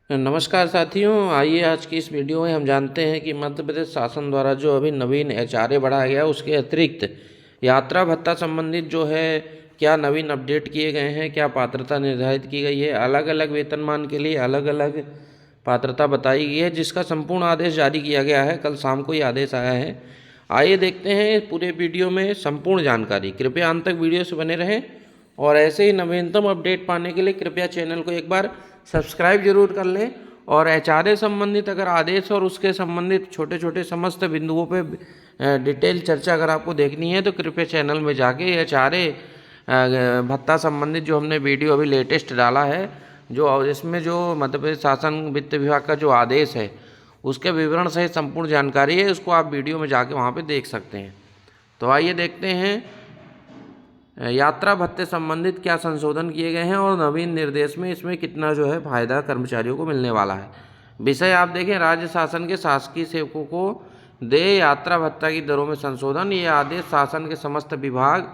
नमस्कार साथियों, आइए आज की इस वीडियो में हम जानते हैं कि मध्य प्रदेश शासन द्वारा जो अभी नवीन एचआरए बढ़ाया गया उसके अतिरिक्त यात्रा भत्ता संबंधित जो है क्या नवीन अपडेट किए गए हैं, क्या पात्रता निर्धारित की गई है। अलग अलग वेतनमान के लिए अलग अलग पात्रता बताई गई है, जिसका संपूर्ण आदेश जारी किया गया है। कल शाम को ये आदेश आया है। आइए देखते हैं पूरे वीडियो में संपूर्ण जानकारी। कृपया अंत तक वीडियो से बने रहें और ऐसे ही नवीनतम अपडेट पाने के लिए कृपया चैनल को एक बार सब्सक्राइब जरूर कर लें। और एचआरए संबंधित अगर आदेश और उसके संबंधित छोटे छोटे समस्त बिंदुओं पे डिटेल चर्चा अगर आपको देखनी है तो कृपया चैनल में जाके एचआरए भत्ता संबंधित जो हमने वीडियो अभी लेटेस्ट डाला है, जो इसमें जो मध्य प्रदेश शासन वित्त विभाग का जो आदेश है उसके विवरण सहित संपूर्ण जानकारी है, उसको आप वीडियो में जाके वहाँ पे देख सकते हैं। तो आइए देखते हैं यात्रा भत्ते संबंधित क्या संशोधन किए गए हैं और नवीन निर्देश में इसमें कितना जो है फायदा कर्मचारियों को मिलने वाला है। विषय आप देखें, राज्य शासन के शासकीय सेवकों को देय यात्रा भत्ता की दरों में संशोधन। ये आदेश शासन के समस्त विभाग,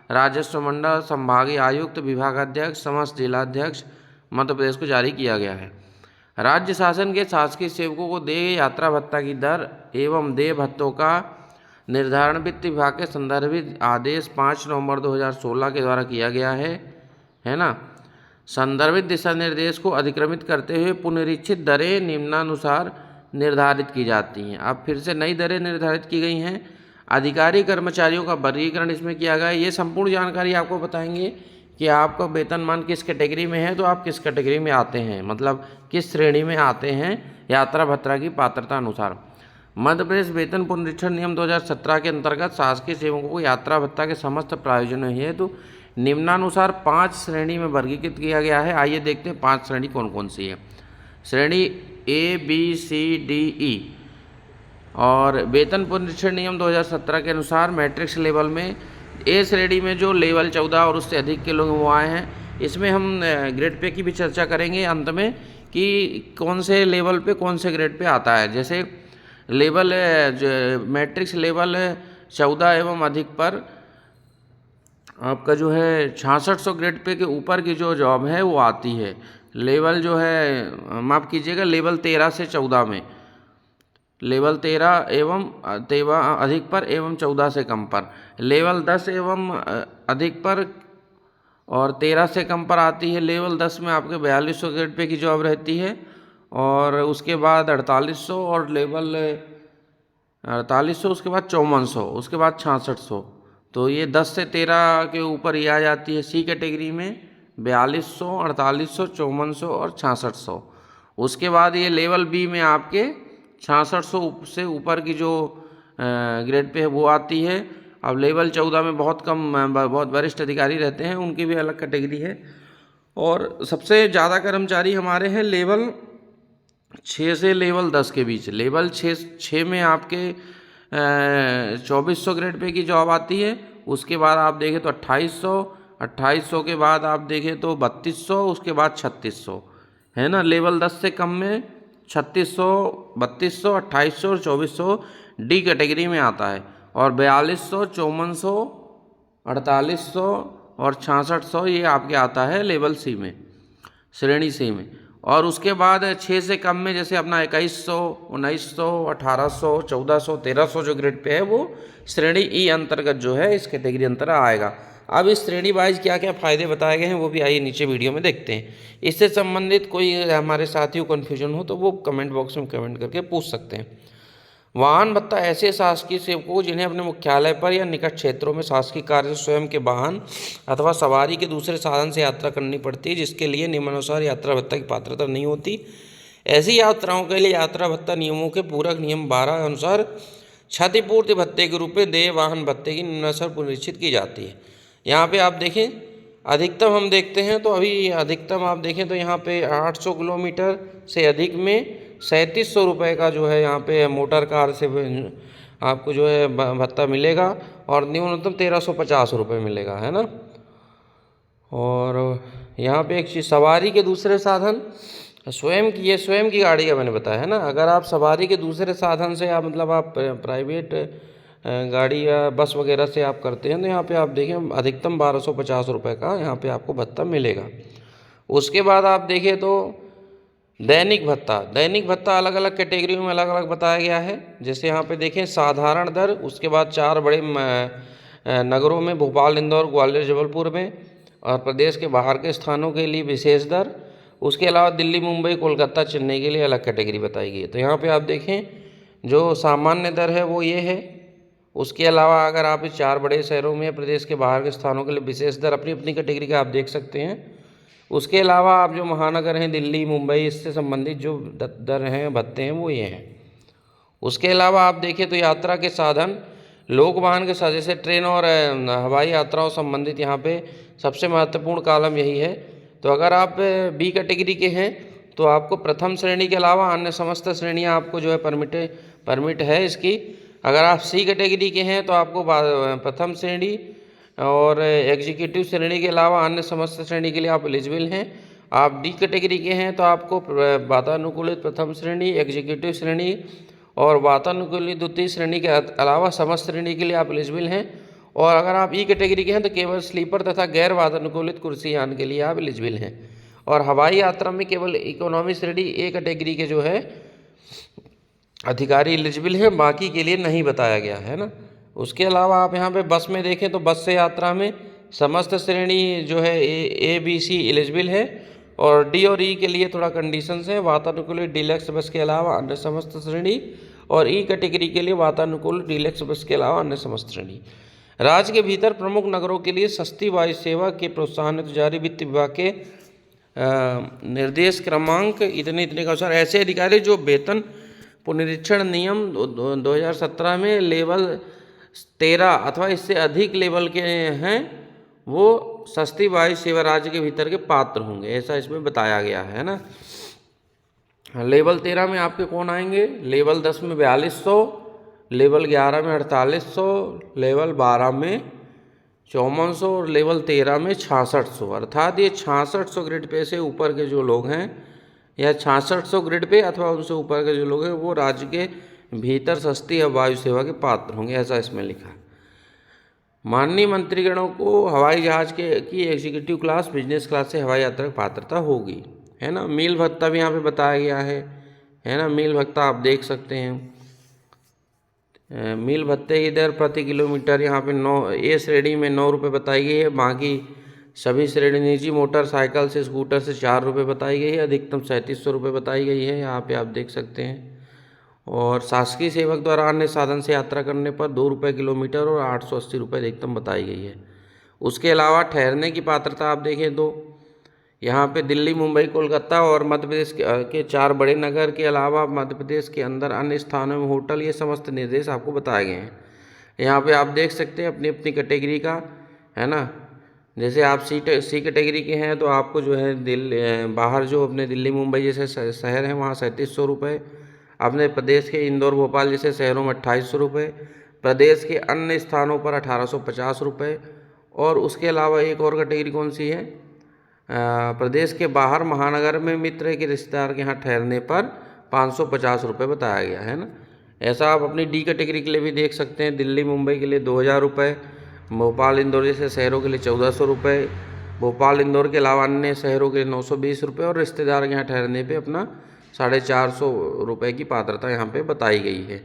राजस्व मंडल, संभागीय आयुक्त, विभागाध्यक्ष, समस्त जिलाध्यक्ष मध्य प्रदेश को जारी किया गया है। राज्य शासन के शासकीय सेवकों को देय यात्रा भत्ता की दर एवं देय भत्तों का निर्धारण वित्त विभाग के संदर्भित आदेश 5 नवंबर 2016 के द्वारा किया गया है ना। संदर्भित दिशा निर्देश को अधिक्रमित करते हुए पुनरीक्षित दरें निम्नानुसार निर्धारित की जाती हैं। अब फिर से नई दरें निर्धारित की गई हैं। अधिकारी कर्मचारियों का वर्गीकरण इसमें किया गया है। ये संपूर्ण जानकारी आपको बताएंगे कि आपका वेतनमान किस कैटेगरी में है, तो आप किस कैटेगरी में आते हैं, मतलब किस श्रेणी में आते हैं यात्रा भत्ता की पात्रता अनुसार। मध्य प्रदेश वेतन पुनरीक्षण नियम 2017 के अंतर्गत शासकीय सेवकों को यात्रा भत्ता के समस्त प्रायोजनों हेतु निम्नानुसार 5 श्रेणी में वर्गीकृत किया गया है। आइए देखते हैं 5 श्रेणी कौन कौन सी है। श्रेणी ए, बी, सी, डी, ई। और वेतन पुनरीक्षण नियम 2017 के अनुसार मैट्रिक्स लेवल में ए श्रेणी में जो लेवल 14 और उससे अधिक के लोग वो आए हैं, इसमें हम ग्रेड पे की भी चर्चा करेंगे अंत में कि कौन से लेवल पे कौन से ग्रेड पे आता है। जैसे लेवल मैट्रिक्स लेवल 14 एवं अधिक पर आपका जो है 6600 ग्रेड पे के ऊपर की जो जॉब है वो आती है। लेवल जो है माफ़ कीजिएगा, लेवल 13 से 14 में, लेवल 13 एवं अधिक पर एवं 14 से कम पर, लेवल 10 एवं अधिक पर और 13 से कम पर आती है। लेवल 10 में आपके 4200 ग्रेड पे की जॉब रहती है और उसके बाद 4800 और लेवल 4800, उसके बाद 5400, उसके बाद 6600। तो ये 10 से 13 के ऊपर ही आ जाती है सी कैटेगरी में 4200, 4800, 5400 और 6600। उसके बाद ये लेवल बी में आपके 6600 से ऊपर की जो ग्रेड पे है वो आती है। अब लेवल 14 में बहुत कम, बहुत वरिष्ठ अधिकारी रहते हैं, उनकी भी अलग कैटेगरी है। और सबसे ज़्यादा कर्मचारी हमारे हैं लेवल 6 से लेवल 10 के बीच। लेवल 6 में आपके 2400 ग्रेड पे की जॉब आती है। उसके बाद आप देखें तो 2800 के बाद आप देखें तो 3200, उसके बाद 3600 है ना। लेवल 10 से कम में 3600, 3200, 2800 और 2400 डी कैटेगरी में आता है। और 4200, 5400, 4800 और 6600 ये आपके आता है लेवल सी में, श्रेणी सी में। और उसके बाद 6 से कम में जैसे अपना 2100, 1900, 1800, 1400, 1300 जो ग्रेड पे है वो श्रेणी ई अंतर्गत जो है इस कैटेगरी अंतर्गत आएगा। अब इस श्रेणी वाइज क्या क्या फ़ायदे बताए गए हैं वो भी आइए नीचे वीडियो में देखते हैं। इससे संबंधित कोई हमारे साथियों को कन्फ्यूजन हो तो वो कमेंट बॉक्स में कमेंट करके पूछ सकते हैं। वाहन भत्ता ऐसे शासकीय सेवकों जिन्हें अपने मुख्यालय पर या निकट क्षेत्रों में शासकीय कार्य स्वयं के वाहन अथवा सवारी के दूसरे साधन से यात्रा करनी पड़ती है, जिसके लिए नियमानुसार यात्रा भत्ता की पात्रता नहीं होती। ऐसी यात्राओं के लिए यात्रा भत्ता नियमों के पूरक नियम 12 अनुसार क्षतिपूर्ति भत्ते के रूप में देय वाहन भत्ते की निम्नानुसार पुनरीक्षित की जाती है। यहाँ पे आप देखें अधिकतम हम देखते हैं तो अभी अधिकतम आप देखें तो यहाँ पे 800 किलोमीटर से अधिक में 3700 रुपये का जो है यहाँ पे मोटर कार से आपको जो है भत्ता मिलेगा और न्यूनतम 1350 रुपये मिलेगा, है ना। और यहाँ पे एक चीज़, सवारी के दूसरे साधन स्वयं की, ये स्वयं की गाड़ी का मैंने बताया है ना। अगर आप सवारी के दूसरे साधन से आप मतलब आप प्राइवेट गाड़ी या बस वगैरह से आप करते हैं तो यहाँ पे आप देखें अधिकतम 1250 रुपये का यहाँ पे आपको भत्ता मिलेगा। उसके बाद आप देखें तो दैनिक भत्ता अलग अलग कैटेगरियों में अलग अलग बताया गया है। जैसे यहाँ पे देखें साधारण दर, उसके बाद 4 बड़े नगरों में भोपाल, इंदौर, ग्वालियर, जबलपुर में, और प्रदेश के बाहर के स्थानों के लिए विशेष दर। उसके अलावा दिल्ली, मुंबई, कोलकाता, चेन्नई के लिए अलग कैटेगरी बताई गई है। तो यहाँ पे आप देखें जो सामान्य दर है वो ये है। उसके अलावा अगर आप इस 4 बड़े शहरों में प्रदेश के बाहर के स्थानों के लिए विशेष दर अपनी अपनी कैटेगरी का आप देख सकते हैं। उसके अलावा आप जो महानगर हैं दिल्ली, मुंबई, इससे संबंधित जो दर हैं, भत्ते हैं, वो ये हैं। उसके अलावा आप देखें तो यात्रा के साधन, लोक वाहन के साथ जैसे ट्रेन और हवाई यात्राओं संबंधित यहाँ पे सबसे महत्वपूर्ण कॉलम यही है। तो अगर आप बी कैटेगरी के हैं तो आपको प्रथम श्रेणी के अलावा अन्य समस्त श्रेणियाँ आपको जो है परमिट है इसकी। अगर आप सी कैटेगरी के हैं तो आपको प्रथम श्रेणी और एग्जीक्यूटिव श्रेणी के अलावा अन्य समस्त श्रेणी के लिए आप एलिजिबल हैं। आप डी कैटेगरी के हैं तो आपको वातानुकूलित प्रथम श्रेणी, एग्जीक्यूटिव श्रेणी और वातानुकूलित द्वितीय श्रेणी के अलावा समस्त श्रेणी के लिए आप एलिजिबल हैं। और अगर आप ई कैटेगरी के हैं तो केवल स्लीपर तथा गैर वातानुकूलित कुर्सी यान के लिए आप एलिजिबल हैं। और हवाई यात्रा में केवल इकोनॉमी श्रेणी ए कैटेगरी के जो है अधिकारी एलिजिबल है, बाकी के लिए नहीं बताया गया है ना। उसके अलावा आप यहाँ पे बस में देखें तो बस से यात्रा में समस्त श्रेणी जो है ए बी सी एलिजिबल है, और डी और ई के लिए थोड़ा कंडीशंस है। वातानुकूलित डीलक्स बस के अलावा अन्य समस्त श्रेणी, और ई कैटेगरी के लिए वातानुकूलित डीलक्स बस के अलावा अन्य समस्त श्रेणी। राज्य के भीतर प्रमुख नगरों के लिए सस्ती वायु सेवा के प्रोत्साहन हेतु जारी वित्त विभाग के निर्देश क्रमांक इतने के अनुसार ऐसे अधिकारी जो वेतन पुनरीक्षण नियम 2017 में लेवल 13 अथवा इससे अधिक लेवल के हैं वो सस्ती वायु सेवा राज्य के भीतर के पात्र होंगे, ऐसा इसमें बताया गया है ना। लेवल 13 में आपके कौन आएंगे? लेवल 10 में 4200, लेवल 11 में 4800, लेवल 12 में 5400 और लेवल 13 में 6600। अर्थात ये 6600 ग्रेड पे से ऊपर के जो लोग हैं या 6600 ग्रेड पे अथवा उनसे ऊपर के जो लोग हैं वो राज्य के भीतर सस्ती वायु सेवा के पात्र होंगे, ऐसा इसमें लिखा है। माननीय मंत्रीगणों को हवाई जहाज की एग्जीक्यूटिव क्लास, बिजनेस क्लास से हवाई यात्रा की पात्रता होगी, है ना। मील भत्ता भी यहाँ पे बताया गया है ना। मील भत्ता आप देख सकते हैं। मील भत्ते की दर प्रति किलोमीटर यहाँ पे 9 ए श्रेणी में 9 रुपये बताई गई है, बाकी सभी श्रेणी निजी मोटरसाइकिल से स्कूटर से 4 रुपये बताई गई है, अधिकतम 3700 रुपये बताई गई है, यहाँ पे आप देख सकते हैं। और शासकीय सेवक द्वारा अन्य साधन से यात्रा करने पर 2 रुपये किलोमीटर और 880 रुपये अधिकतम बताई गई है। उसके अलावा ठहरने की पात्रता आप देखें तो यहाँ पे दिल्ली, मुंबई, कोलकाता और मध्य प्रदेश के 4 बड़े नगर के अलावा मध्य प्रदेश के अंदर अन्य स्थानों में होटल, ये समस्त निर्देश आपको बताए गए हैं। यहाँ पे आप देख सकते हैं अपनी अपनी कैटेगरी का, है ना। जैसे आप सी कैटेगरी के हैं तो आपको जो है बाहर जो अपने दिल्ली, मुंबई जैसे शहर हैं वहाँ 3700 रुपये, अपने प्रदेश के इंदौर, भोपाल जैसे शहरों में 2800 रुपये, प्रदेश के अन्य स्थानों पर 1850 रुपये। और उसके अलावा एक और कैटेगरी कौन सी है? प्रदेश के बाहर महानगर में मित्र के रिश्तेदार के यहाँ ठहरने पर 550 रुपये बताया गया है ना। ऐसा आप अपनी डी कैटेगरी के लिए भी देख सकते हैं। दिल्ली, मुंबई के लिए 2000 रुपये, भोपाल, इंदौर जैसे शहरों के लिए 1400 रुपये, भोपाल, इंदौर के अलावा अन्य शहरों के लिए 920 रुपये, और रिश्तेदार के यहाँ ठहरने पे अपना 450 रुपये की पात्रता यहाँ पे बताई गई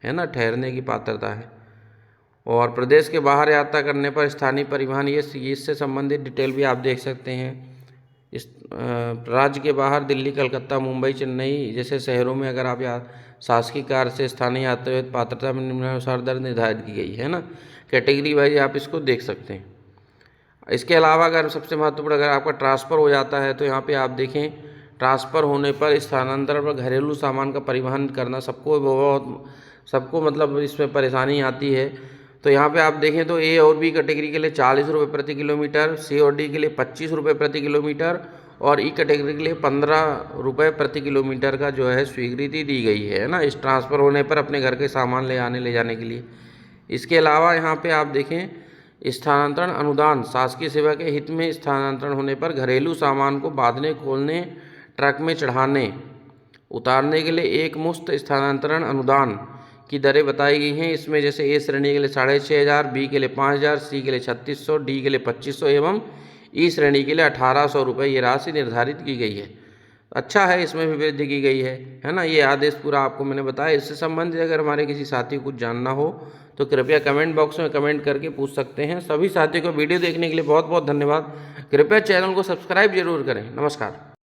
है ना, ठहरने की पात्रता है। और प्रदेश के बाहर यात्रा करने पर स्थानीय परिवहन, ये इससे संबंधित डिटेल भी आप देख सकते हैं। इस राज्य के बाहर दिल्ली, कलकत्ता, मुंबई, चेन्नई जैसे शहरों में अगर आप शासकीय कार से स्थानीय यात्रा पात्रता में निम्नानुसार दर निर्धारित की गई है ना। कैटेगरी वाइज आप इसको देख सकते हैं। इसके अलावा अगर सबसे महत्वपूर्ण अगर आपका ट्रांसफ़र हो जाता है तो यहाँ पे आप देखें ट्रांसफ़र होने पर स्थानांतरण पर घरेलू सामान का परिवहन करना सबको मतलब इसमें परेशानी आती है। तो यहाँ पे आप देखें तो ए और बी कैटेगरी के लिए 40 रुपये प्रति किलोमीटर, सी और डी के लिए 25 रुपये प्रति किलोमीटर और ई कैटेगरी के लिए 15 रुपये प्रति किलोमीटर का जो है स्वीकृति दी गई है ना, इस ट्रांसफ़र होने पर अपने घर के सामान ले जाने के लिए। इसके अलावा यहाँ पे आप देखें स्थानांतरण अनुदान, शासकीय सेवा के हित में स्थानांतरण होने पर घरेलू सामान को बांधने, खोलने, ट्रक में चढ़ाने, उतारने के लिए एक मुश्त स्थानांतरण अनुदान की दरें बताई गई हैं। इसमें जैसे ए श्रेणी के लिए 6500, बी के लिए 5000, सी के लिए 3600, डी के लिए 2500 एवं ई श्रेणी के लिए 1800 रुपये ये राशि निर्धारित की गई है। अच्छा है, इसमें भी वृद्धि की गई है ना। ये आदेश पूरा आपको मैंने बताया। इससे संबंधित अगर हमारे किसी साथी को कुछ जानना हो तो कृपया कमेंट बॉक्स में कमेंट करके पूछ सकते हैं। सभी साथियों को वीडियो देखने के लिए बहुत बहुत धन्यवाद। कृपया चैनल को सब्सक्राइब जरूर करें। नमस्कार।